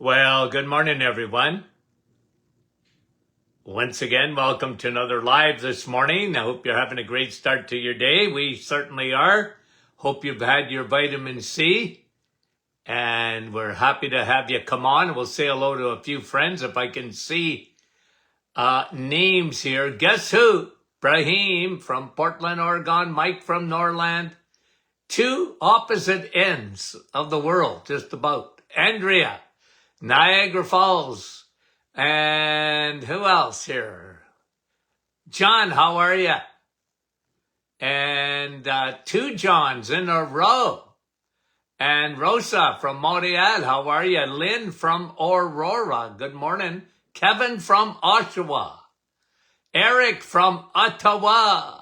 Well, good morning, everyone. Once again, welcome to another live this morning. I hope you're having a great start to your day. We certainly are. Hope you've had your vitamin C, and we're happy to have you come on. We'll say hello to a few friends if I can see names here. Guess who? Brahim from Portland, Oregon, Mike from Norland. Two opposite ends of the world, just about. Andrea, Niagara Falls. And who else here? John, how are you? And two Johns in a row. And Rosa from Montreal, how are you? Lynn from Aurora, good morning. Kevin from Oshawa. Eric from Ottawa.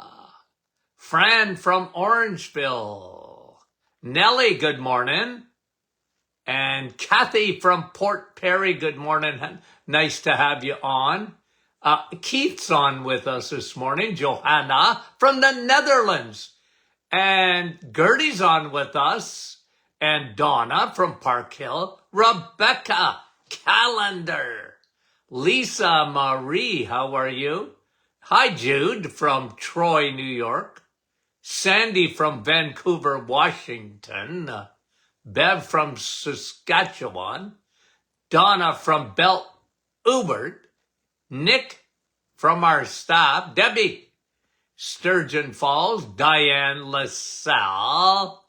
Fran from Orangeville. Nellie, good morning. And Kathy from Port Perry, good morning. Nice to have you on. Keith's on with us this morning. Johanna from the Netherlands. And Gertie's on with us. And Donna from Park Hill. Rebecca Calendar. Lisa Marie, how are you? Hi, Jude from Troy, New York. Sandy from Vancouver, Washington. Bev from Saskatchewan. Donna from Belt Ubert. Nick from our staff. Debbie, Sturgeon Falls. Diane LaSalle.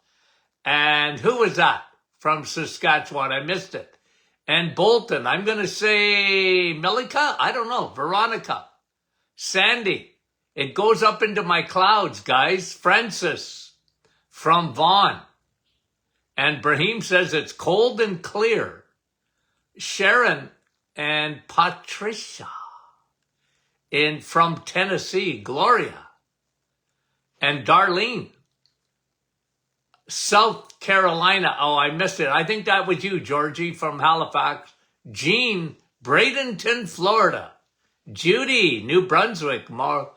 And who was that from Saskatchewan? I missed it. And Bolton. I'm going to say Melika? I don't know. Veronica. Sandy. It goes up into my clouds, guys. Francis from Vaughan. And Brahim says it's cold and clear. Sharon and Patricia from Tennessee. Gloria. And Darlene. South Carolina. Oh, I missed it. I think that was you, Georgie from Halifax. Jean, Bradenton, Florida. Judy, New Brunswick. Maria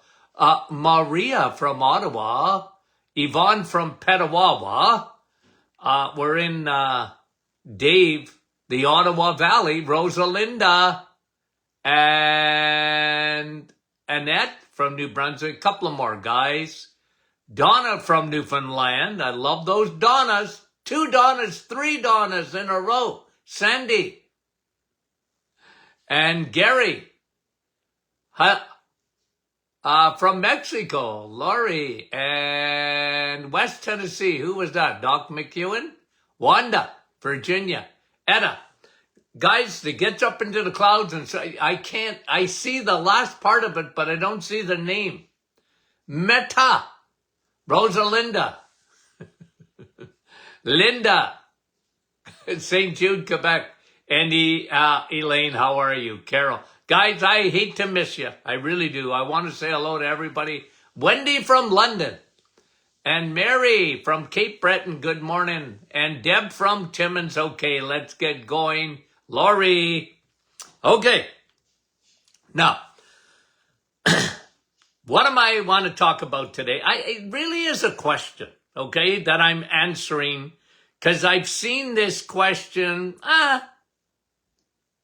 from Ottawa. Yvonne from Petawawa. We're in Dave, the Ottawa Valley. Rosalinda. And Annette from New Brunswick. A couple of more guys. Donna from Newfoundland. I love those Donnas. 2 Donnas, 3 Donnas in a row. Sandy. And Gary. From Mexico. Laurie. And West Tennessee. Who was that? Doc McEwen? Wanda. Virginia. Etta. Guys, it gets up into the clouds and say, I see the last part of it, but I don't see the name. Meta. Rosalinda. Linda. St. Jude, Quebec. Andy, Elaine, how are you? Carol. Guys, I hate to miss you. I really do. I want to say hello to everybody. Wendy from London. And Mary from Cape Breton, good morning. And Deb from Timmins. Okay, let's get going. Laurie. Okay. Now, what am I want to talk about today? It really is a question, okay, that I'm answering because I've seen this question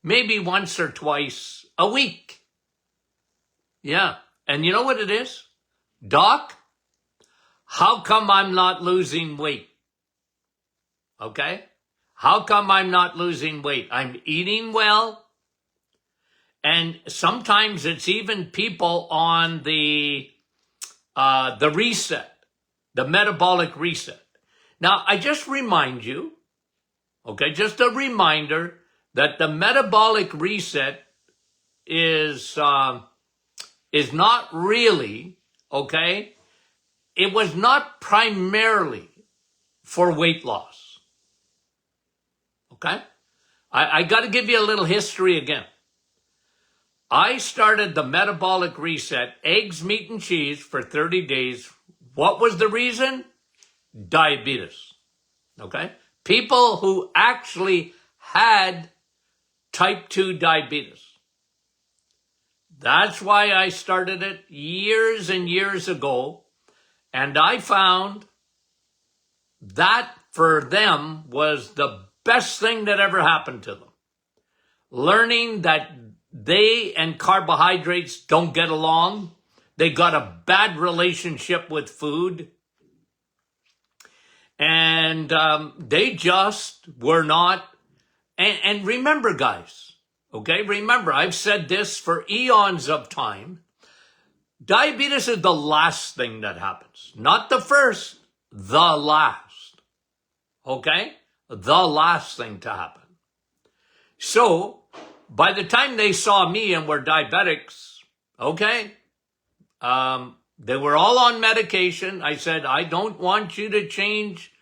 maybe once or twice a week. Yeah. And you know what it is? Doc, how come I'm not losing weight? Okay? How come I'm not losing weight? I'm eating well. And sometimes it's even people on the reset, the metabolic reset. Now, I just remind you, okay, just a reminder that the metabolic reset is not really, okay, it was not primarily for weight loss. Okay? I got to give you a little history again. I started the metabolic reset, eggs, meat, and cheese for 30 days. What was the reason? Diabetes. Okay? People who actually had type 2 diabetes. That's why I started it years and years ago. And I found that for them was the best thing that ever happened to them. learning that they and carbohydrates don't get along. They got a bad relationship with food. And they just were not. And remember, guys, okay, remember, I've said this for eons of time. Diabetes is the last thing that happens. Not the first, the last. Okay? The last thing to happen. So, by the time they saw me and were diabetics, okay, they were all on medication. I said, I don't want you to change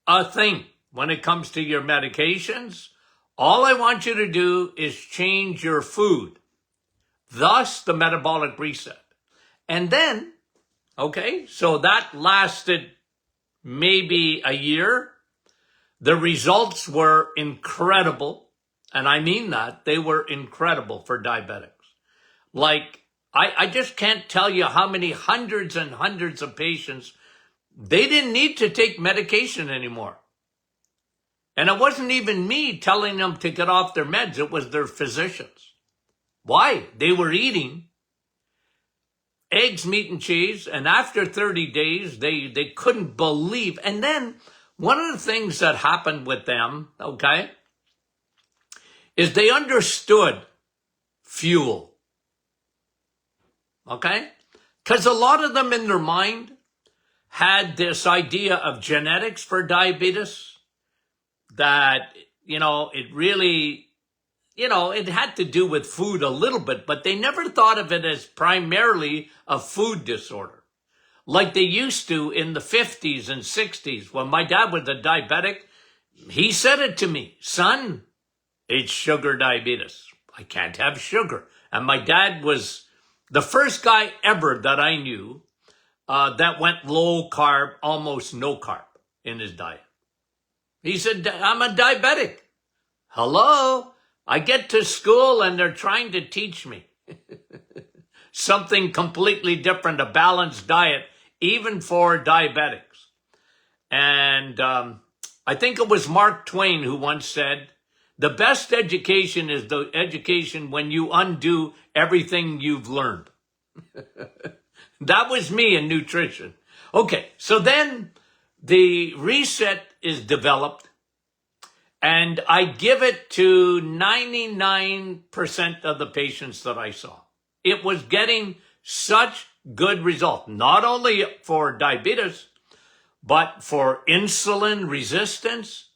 a thing when it comes to your medications. All I want you to do is change your food. Thus, the metabolic reset. And then, okay, so that lasted maybe a year. The results were incredible. And I mean that. They were incredible for diabetics. Like, I just can't tell you how many hundreds and hundreds of patients, they didn't need to take medication anymore. And it wasn't even me telling them to get off their meds. It was their physicians. Why? They were eating eggs, meat, and cheese. And after 30 days, they couldn't believe. And then one of the things that happened with them, okay, is they understood fuel. Okay? Because a lot of them in their mind had this idea of genetics for diabetes that, it really, it had to do with food a little bit, but they never thought of it as primarily a food disorder. Like they used to in the 50s and 60s. When my dad was a diabetic, he said it to me, son, it's sugar diabetes. I can't have sugar. And my dad was the first guy ever that I knew that went low carb, almost no carb in his diet. He said, I'm a diabetic. Hello? I get to school and they're trying to teach me something completely different, a balanced diet, even for diabetics. And I think it was Mark Twain who once said, the best education is the education when you undo everything you've learned. That was me in nutrition. Okay, so then the reset is developed, and I give it to 99% of the patients that I saw. It was getting such good results, not only for diabetes, but for insulin resistance,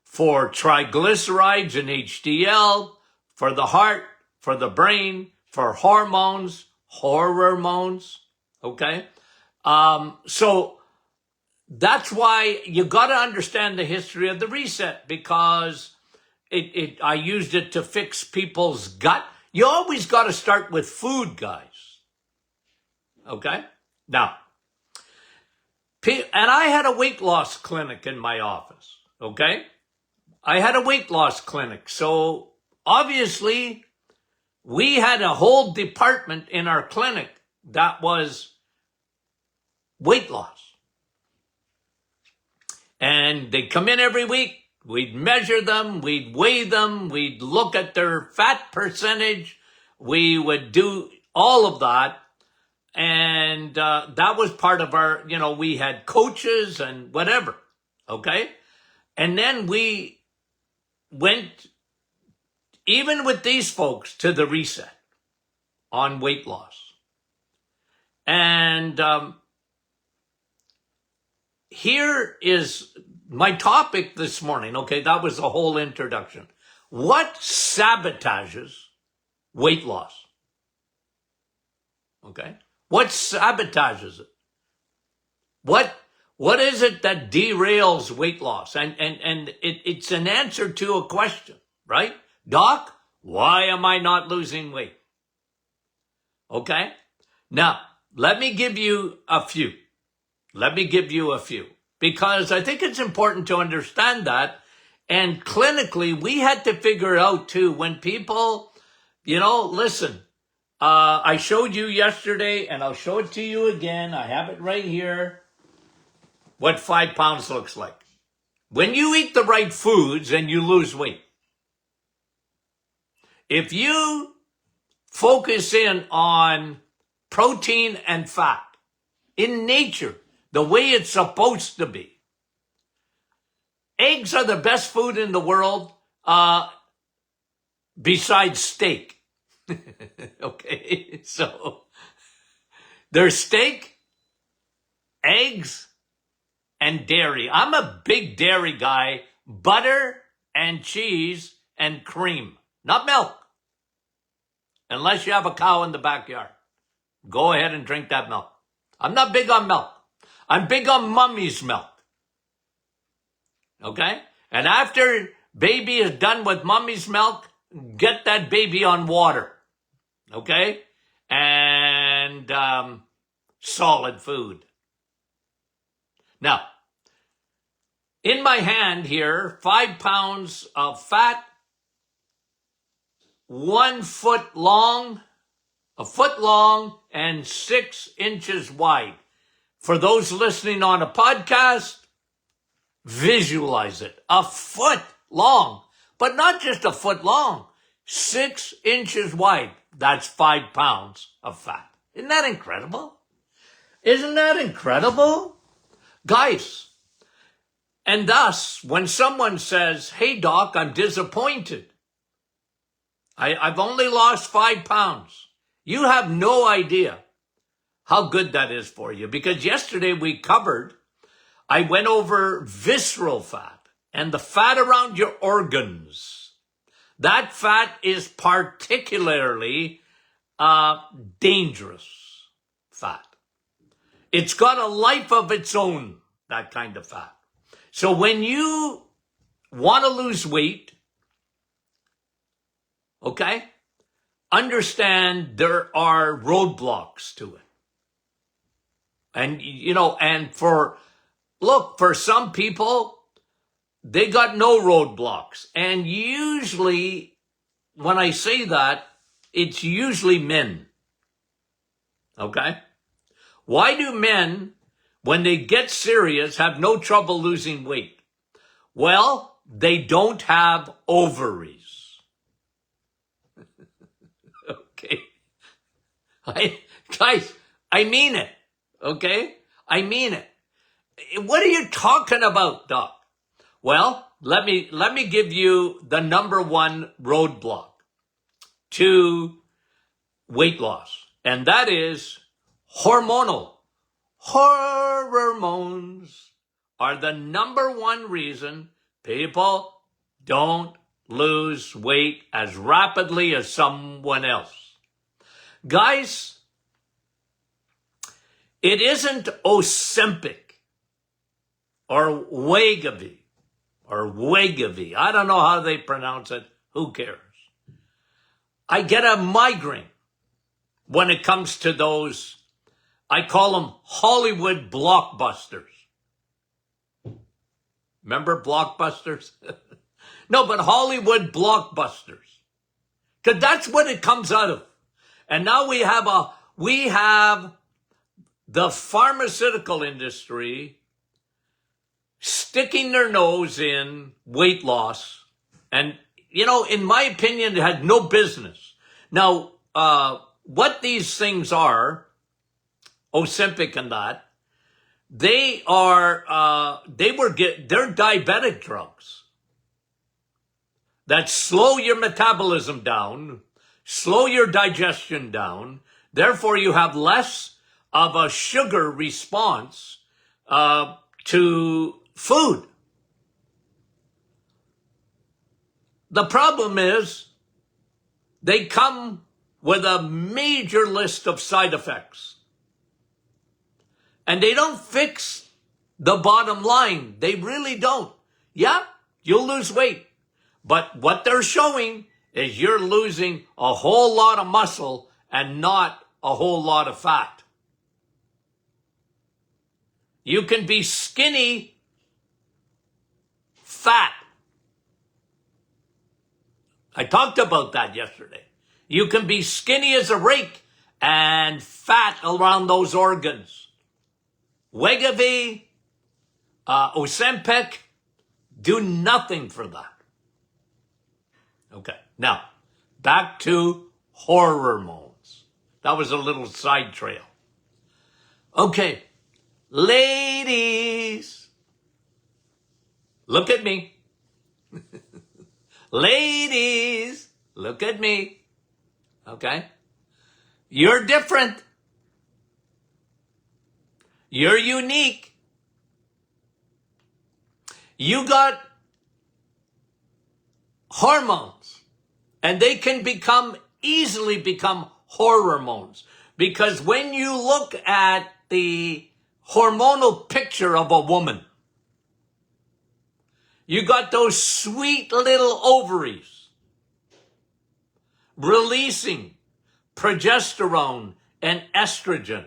for triglycerides and HDL, for the heart, for the brain, for hormones, okay? So that's why you got to understand the history of the reset, because I used it to fix people's gut. You always got to start with food, guys. Okay? Now, and I had a weight loss clinic in my office, okay? I had a weight loss clinic. So obviously, we had a whole department in our clinic that was weight loss. And they'd come in every week. We'd measure them. We'd weigh them. We'd look at their fat percentage. We would do all of that. And that was part of our, we had coaches and whatever. Okay? And then we went, even with these folks, to the reset on weight loss. And here is my topic this morning. Okay, that was the whole introduction. What sabotages weight loss? Okay, what sabotages it? What is it that derails weight loss? And it's an answer to a question, right? Doc, why am I not losing weight? Okay, now let me give you a few. Because I think it's important to understand that. And clinically, we had to figure out too, when people, listen, I showed you yesterday and I'll show it to you again. I have it right here. What 5 pounds looks like. When you eat the right foods and you lose weight. If you focus in on protein and fat in nature, the way it's supposed to be, eggs are the best food in the world besides steak. Okay, so there's steak, eggs, and dairy. I'm a big dairy guy. Butter and cheese and cream, not milk. Unless you have a cow in the backyard. Go ahead and drink that milk. I'm not big on milk. I'm big on mummy's milk. Okay? And after baby is done with mummy's milk, get that baby on water. Okay? And solid food. Now, in my hand here, 5 pounds of fat, 1 foot long, a foot long, and 6 inches wide. For those listening on a podcast, visualize it. A foot long, but not just a foot long, 6 inches wide. That's 5 pounds of fat. Isn't that incredible? Isn't that incredible? Guys, and thus, when someone says, hey, doc, I'm disappointed. I've only lost 5 pounds. You have no idea how good that is for you. Because yesterday I went over visceral fat and the fat around your organs. That fat is particularly dangerous fat. It's got a life of its own, that kind of fat. So when you want to lose weight, okay, understand there are roadblocks to it. And, for some people, they got no roadblocks. And usually, when I say that, it's usually men. Okay? Why do men, when they get serious, have no trouble losing weight? Well, they don't have ovaries. Okay. Guys, I mean it. Okay? I mean it. What are you talking about, Doc? Well, let me give you the number one roadblock to weight loss, and that is hormonal. Hormones are the number one reason people don't lose weight as rapidly as someone else. Guys, it isn't Ozempic or Wegovy. I don't know how they pronounce it. Who cares? I get a migraine when it comes to those, I call them Hollywood blockbusters. Remember blockbusters? No, but Hollywood blockbusters. Because that's what it comes out of. And now we have the pharmaceutical industry sticking their nose in weight loss. And, in my opinion, it had no business. Now, what these things are, Ozempic and that, they're diabetic drugs that slow your metabolism down, slow your digestion down. Therefore, you have less of a sugar response to food. The problem is they come with a major list of side effects. And they don't fix the bottom line. They really don't. Yeah, you'll lose weight. But what they're showing is you're losing a whole lot of muscle and not a whole lot of fat. You can be skinny, fat. I talked about that yesterday. You can be skinny as a rake and fat around those organs. Wegovy, Ozempic, do nothing for that. Okay, now, back to hormones. That was a little side trail. Okay, ladies, look at me. Ladies, look at me. Okay? You're different. You're unique. You got hormones, and they can easily become hormones, because when you look at the hormonal picture of a woman, you got those sweet little ovaries releasing progesterone and estrogen.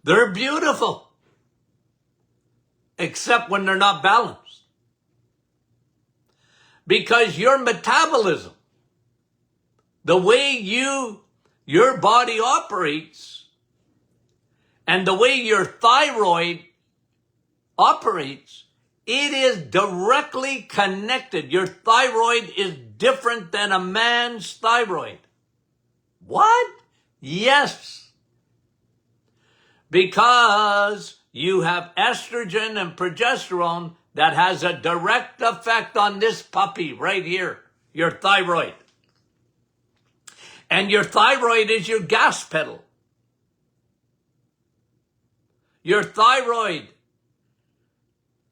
They're beautiful, except when they're not balanced. Because your metabolism, the way your body operates, and the way your thyroid operates, it is directly connected. Your thyroid is different than a man's thyroid. What? Yes. Because you have estrogen and progesterone that has a direct effect on this puppy right here, your thyroid. And your thyroid is your gas pedal. Your thyroid,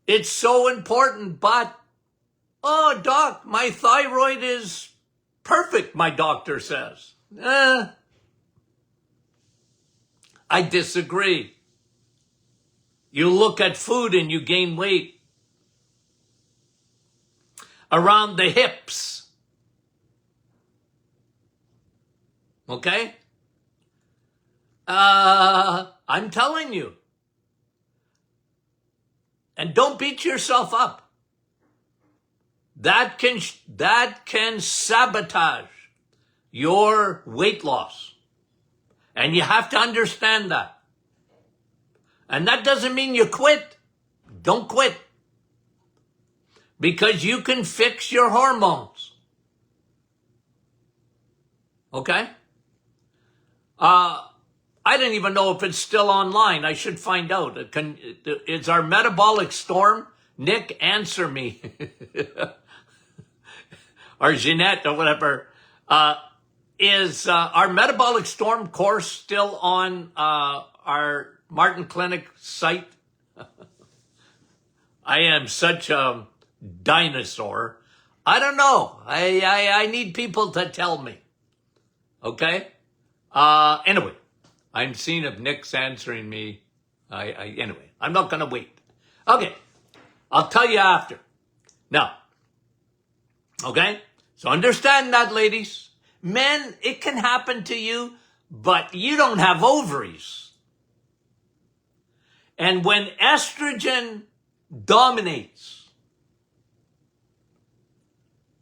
it's so important, but, oh, doc, my thyroid is perfect, my doctor says. I disagree. You look at food and you gain weight around the hips. Okay? I'm telling you. And don't beat yourself up. That can sabotage your weight loss. And you have to understand that. And that doesn't mean you quit. Don't quit. Because you can fix your hormones. Okay? I don't even know if it's still online. I should find out. Is our metabolic storm? Nick, answer me. Or Jeanette or whatever. Is our metabolic storm course still on our Martin Clinic site? I am such a dinosaur. I don't know. I need people to tell me. Okay? Anyway, I'm seeing if Nick's answering me. Anyway, I'm not going to wait. Okay, I'll tell you after. Now, okay? So understand that, ladies. Men, it can happen to you, but you don't have ovaries. And when estrogen dominates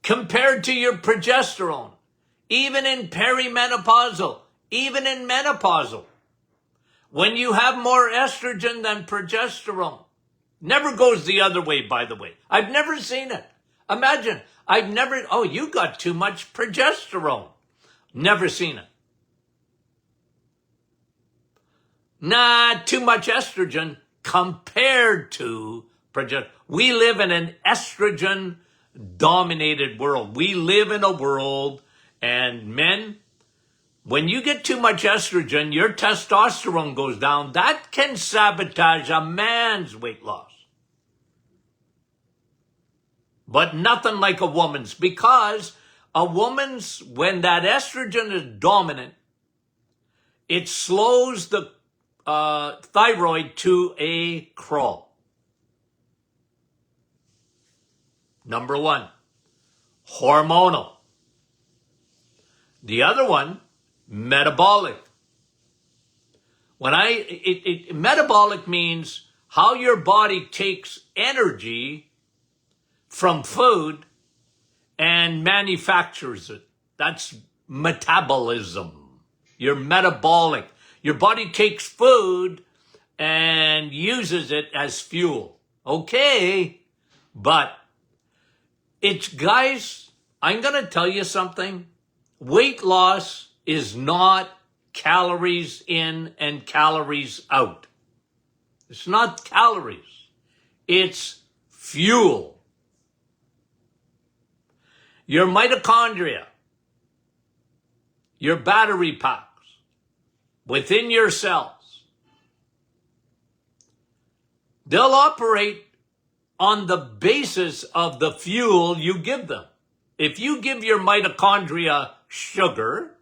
compared to your progesterone, even in perimenopausal, even in menopausal, when you have more estrogen than progesterone, never goes the other way, by the way. I've never seen it. Imagine, you got too much progesterone. Never seen it. Nah, too much estrogen compared to progesterone. We live in an estrogen-dominated world. We live in a world, and men, when you get too much estrogen, your testosterone goes down. That can sabotage a man's weight loss. But nothing like a woman's, because a woman's, when that estrogen is dominant, it slows the thyroid to a crawl. Number one, hormonal. The other one, metabolic. Metabolic means how your body takes energy from food and manufactures it. That's metabolism. You're metabolic. Your body takes food and uses it as fuel. Okay, but guys, I'm going to tell you something. weight loss is not calories in and calories out. It's not calories. It's fuel. Your mitochondria, your battery packs within your cells, they'll operate on the basis of the fuel you give them. If you give your mitochondria sugar,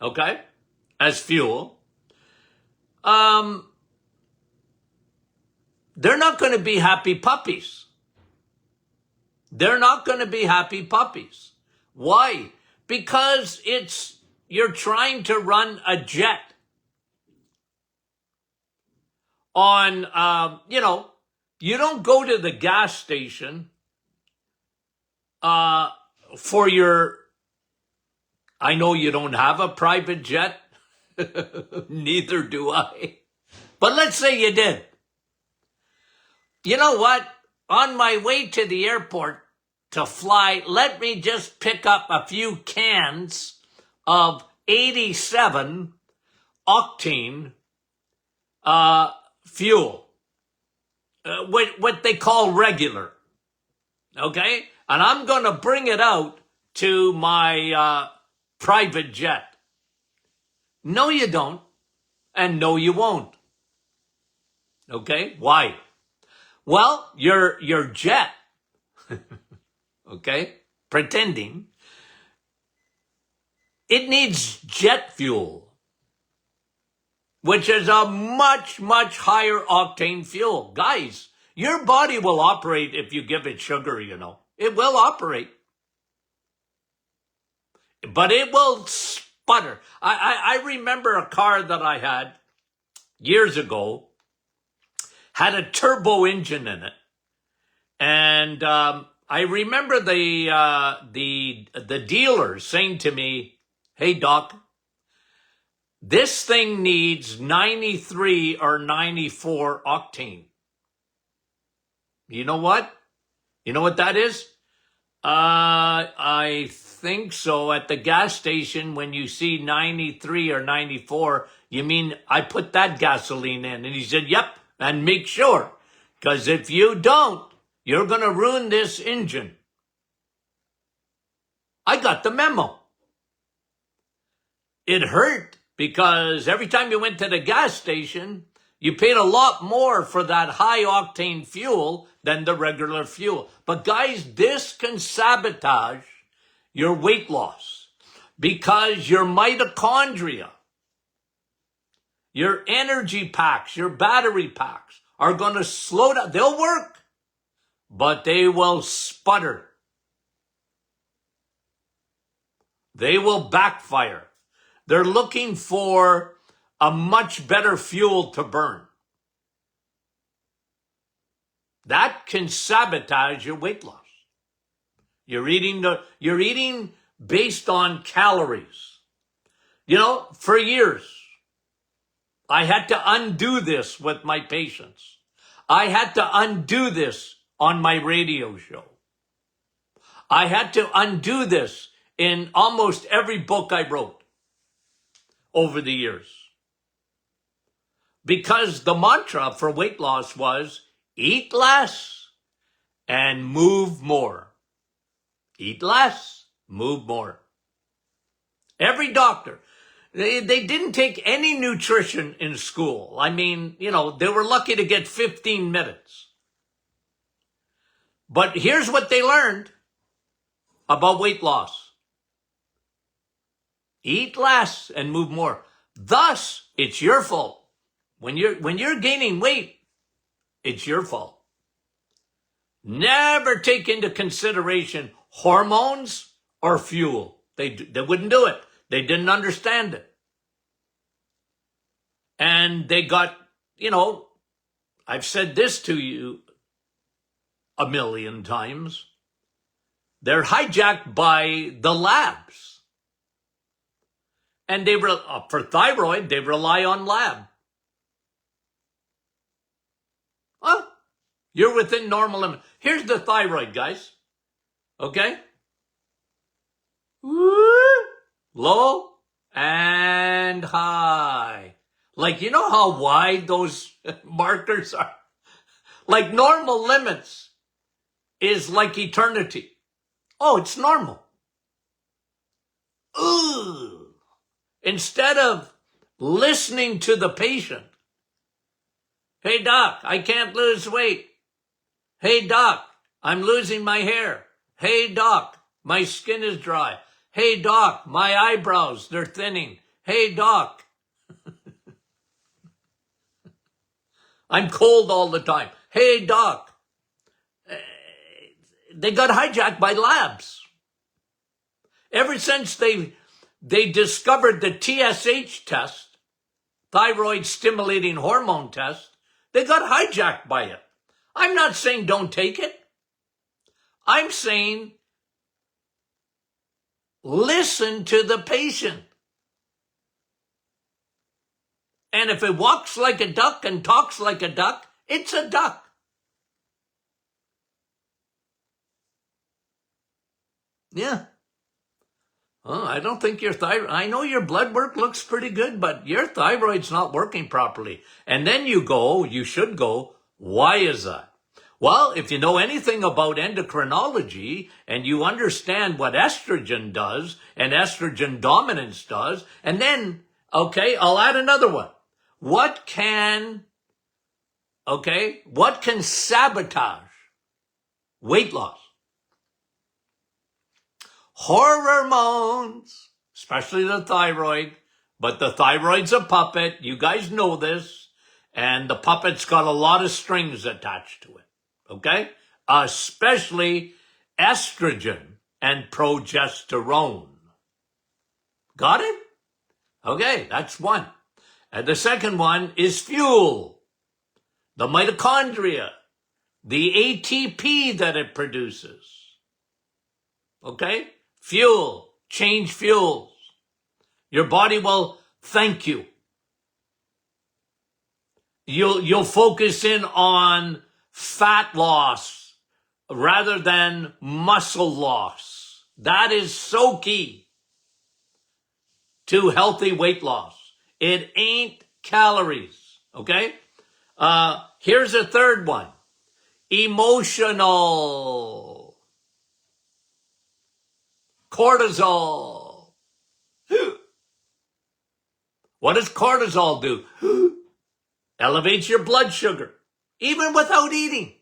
okay, as fuel, they're not going to be happy puppies. They're not going to be happy puppies. Why? Because you're trying to run a jet on, you don't go to the gas station for your, I know you don't have a private jet. Neither do I. But let's say you did. You know what? On my way to the airport to fly, let me just pick up a few cans of 87 octane fuel, what they call regular, okay? And I'm going to bring it out to my private jet. No, you don't, and no, you won't. Okay? Why? Well, your jet, okay, pretending, it needs jet fuel, which is a much, much higher octane fuel. Guys, your body will operate if you give it sugar, you know. It will operate. But it will sputter. I remember a car that I had years ago, had a turbo engine in it. And I remember the dealer saying to me, "Hey, Doc, this thing needs 93 or 94 octane." You know what? You know what that is? I think so. At the gas station, when you see 93 or 94, you mean I put that gasoline in? And he said, "Yep, and make sure. Because if you don't, you're going to ruin this engine." I got the memo. It hurt because every time you went to the gas station, you paid a lot more for that high octane fuel than the regular fuel. But guys, this can sabotage your weight loss because your mitochondria, your energy packs, your battery packs are going to slow down. They'll work, but they will sputter. They will backfire. They're looking for a much better fuel to burn. That can sabotage your weight loss. You're eating based on calories. You know, for years, I had to undo this with my patients. I had to undo this on my radio show. I had to undo this in almost every book I wrote over the years. Because the mantra for weight loss was eat less and move more. Eat less, move more. Every doctor, they didn't take any nutrition in school. I mean, you know, they were lucky to get 15 minutes. But here's what they learned about weight loss. Eat less and move more. Thus, it's your fault. When you're gaining weight, it's your fault. Never take into consideration hormones or fuel. They wouldn't do it. They didn't understand it. And they got, you know, I've said this to you a million times. They're hijacked by the labs. And for thyroid, they rely on lab. Huh? You're within normal limit. Here's the thyroid, guys. Okay? Woo, low and high. Like, you know how wide those markers are? Like normal limits is like eternity. Oh, it's normal. Ooh. Instead of listening to the patient, hey doc, I can't lose weight. Hey doc, I'm losing my hair. Hey doc, my skin is dry. Hey doc, my eyebrows, they're thinning. Hey doc, I'm cold all the time. Hey doc, they got hijacked by labs. Ever since they discovered the TSH test, thyroid stimulating hormone test, they got hijacked by it. I'm not saying don't take it. I'm saying listen to the patient. And if it walks like a duck and talks like a duck, it's a duck. Yeah. Oh, I don't think your thyroid, I know your blood work looks pretty good, but your thyroid's not working properly. And then you should go, why is that? Well, if you know anything about endocrinology and you understand what estrogen does and estrogen dominance does, and then, okay, I'll add another one. What can sabotage weight loss? Hormones, especially the thyroid, but the thyroid's a puppet. You guys know this. And the puppet's got a lot of strings attached to it. Okay? Especially estrogen and progesterone. Got it? Okay, that's one. And the second one is fuel. The mitochondria. The ATP that it produces. Okay? Fuel. Change fuels. Your body will thank you. You'll focus in on fat loss rather than muscle loss. That is so key to healthy weight loss. It ain't calories. Okay? Here's a third one. Emotional. Cortisol. What does cortisol do? Elevates your blood sugar, even without eating.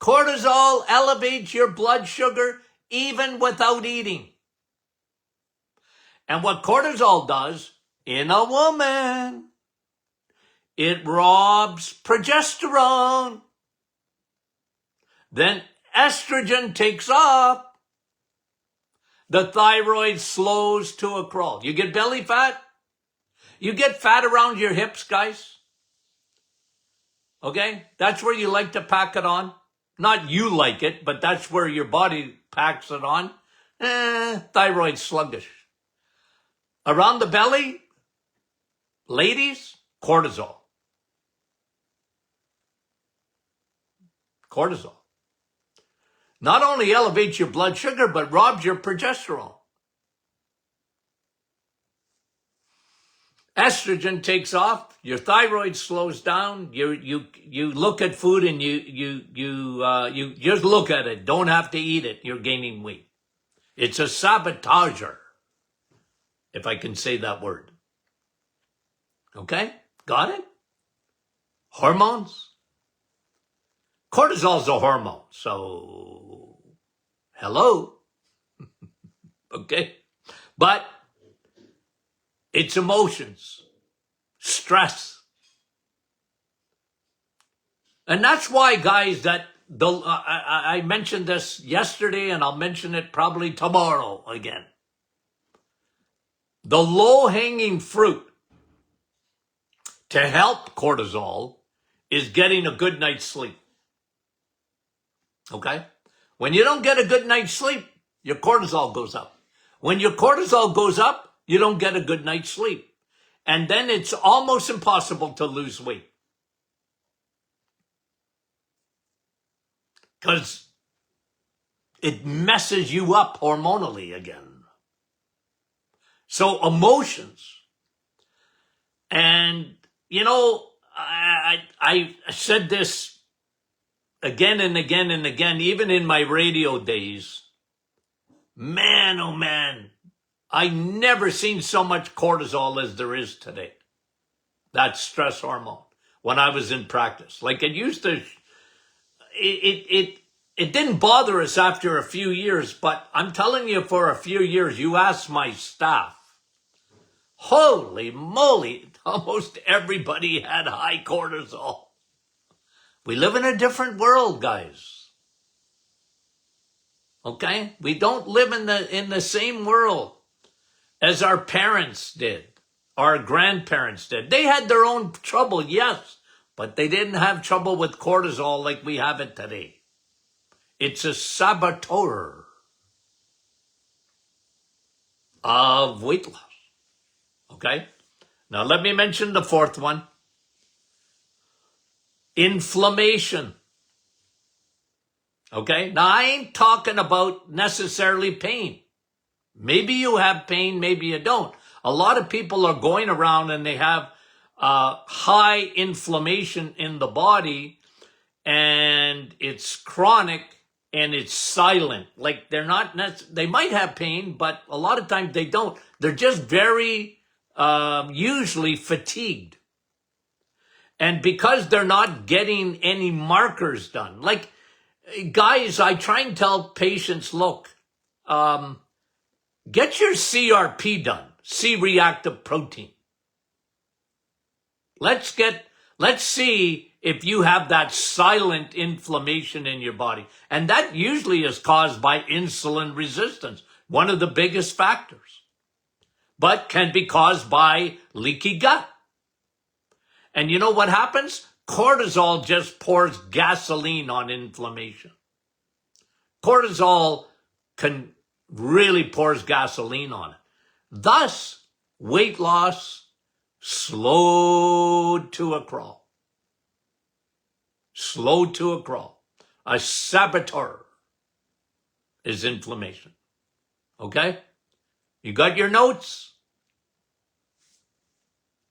Cortisol elevates your blood sugar, even without eating. And what cortisol does in a woman, it robs progesterone. Then estrogen takes off. The thyroid slows to a crawl. You get belly fat? You get fat around your hips, guys? Okay? That's where you like to pack it on. Not you like it, but that's where your body packs it on. Thyroid sluggish. Around the belly, ladies, cortisol. Cortisol. Not only elevates your blood sugar, but robs your progesterone. Estrogen takes off, your thyroid slows down. You look at food and you just look at it. Don't have to eat it. You're gaining weight. It's a sabotager, if I can say that word. Okay, got it? Hormones. Cortisol's a hormone, so hello. Okay, but it's emotions, stress. And that's why, guys, that I mentioned this yesterday and I'll mention it probably tomorrow again. The low-hanging fruit to help cortisol is getting a good night's sleep. Okay? When you don't get a good night's sleep, your cortisol goes up. When your cortisol goes up, you don't get a good night's sleep. And then it's almost impossible to lose weight. Because It messes you up hormonally again. So emotions. And, you know, I said this again and again and again, even in my radio days. Man, oh man, I never seen so much cortisol as there is today. That stress hormone when I was in practice. Like it used to, it didn't bother us after a few years, but I'm telling you, for a few years, you ask my staff, holy moly, almost everybody had high cortisol. We live in a different world, guys. Okay? We don't live in the same world as our parents did, our grandparents did. They had their own trouble, yes, but they didn't have trouble with cortisol like we have it today. It's a saboteur of weight loss. Okay? Now let me mention the fourth one. Inflammation. Okay? Now I ain't talking about necessarily pain. Maybe you have pain, maybe you don't. A lot of people are going around and they have high inflammation in the body, and it's chronic and it's silent. Like they're not, they might have pain, but a lot of times they don't. They're just very usually fatigued. And because they're not getting any markers done, like guys, I try and tell patients, look, get your CRP done, C-reactive protein. Let's see if you have that silent inflammation in your body. And that usually is caused by insulin resistance, one of the biggest factors, but can be caused by leaky gut. And you know what happens? Cortisol just pours gasoline on inflammation. Cortisol really pours gasoline on it. Thus, weight loss slowed to a crawl. Slowed to a crawl. A saboteur is inflammation. Okay? You got your notes?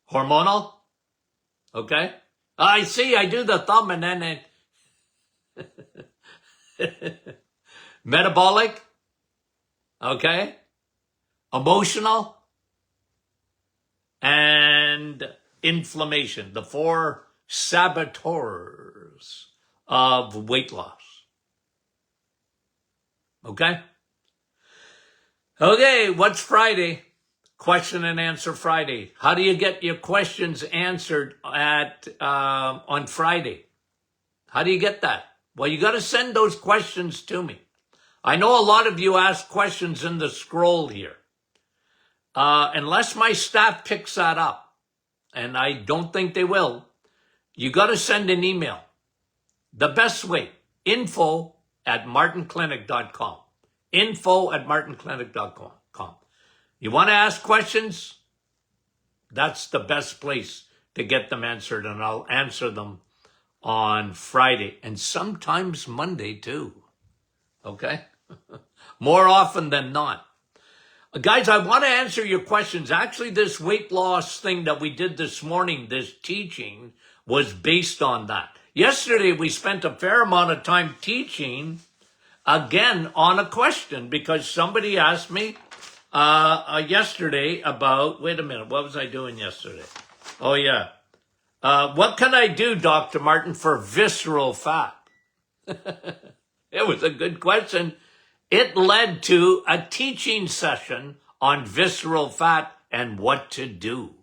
Hormonal? Okay? I see, I do the thumb and then it... Metabolic? Okay? Emotional? And inflammation. The four saboteurs of weight loss. Okay? Okay, what's Friday? Question and answer Friday. How do you get your questions answered on Friday? How do you get that? Well, you got to send those questions to me. I know a lot of you ask questions in the scroll here. Unless my staff picks that up, and I don't think they will, you got to send an email. The best way, info@martinclinic.com. info@martinclinic.com. You want to ask questions? That's the best place to get them answered, and I'll answer them on Friday and sometimes Monday too. Okay? More often than not. Guys, I want to answer your questions. Actually, this weight loss thing that we did this morning, this teaching, was based on that. Yesterday, we spent a fair amount of time teaching, again, on a question, because somebody asked me yesterday about, wait a minute, what was I doing yesterday? Oh, yeah. What can I do, Dr. Martin, for visceral fat? It was a good question. It led to a teaching session on visceral fat and what to do.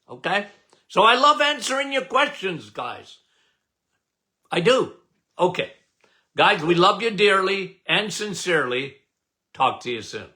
Okay? So I love answering your questions, guys. I do. Okay. Guys, we love you dearly and sincerely. Talk to you soon.